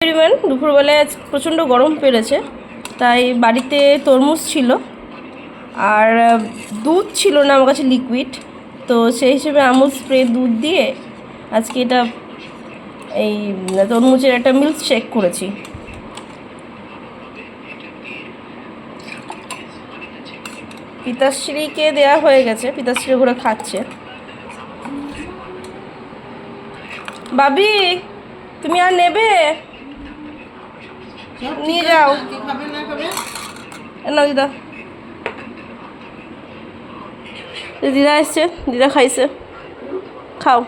Everyone, দুপুরবেলায় আজ প্রচণ্ড গরম পেরেছে, তাই বাড়িতে তরমুজ ছিল আর দুধ ছিল না আমার কাছে লিকুইড, তো সেই হিসেবে আমুল স্প্রে দুধ দিয়ে আজকে এটা এই তরমুজের একটা মিল্ক শেক করেছি। পিতাশ্রীকে দেয়া হয়ে গেছে, পিতাশ্রী ঘুরে খাচ্ছে। বাবি, তুমি আর নেবে? নিয়ে যাও না দিদা। দিদা এসছে, দিদা খাইছে, খাও।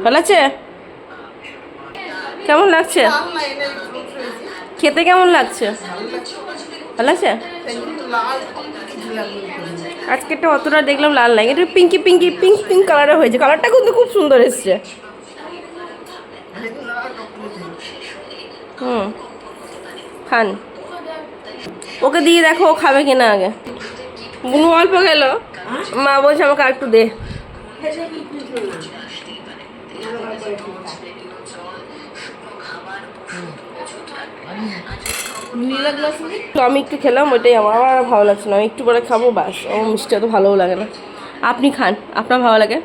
ভালো আছে? কেমন লাগছে খেতে? কেমন লাগছে? ভালো আছে? আজকে একটা অতটা দেখলাম লাল লাগে, এটা পিঙ্কি পিঙ্কি পিঙ্ক পিঙ্ক কালারে হয়েছে। কালারটা কিন্তু খুব সুন্দর এসছে। খান, ওকে দিয়ে দেখো ও খাবে কিনা আগে। বুনু অল্প গেল, মা বলছে আমাকে আর একটু দে। তো আমি একটু খেলাম, ওইটাই আমার ভালো লাগছে না। আমি একটু পরে খাবো, বাস। ও মিষ্টি অত ভালোও লাগে না। আপনি খান, আপনার ভালো লাগে।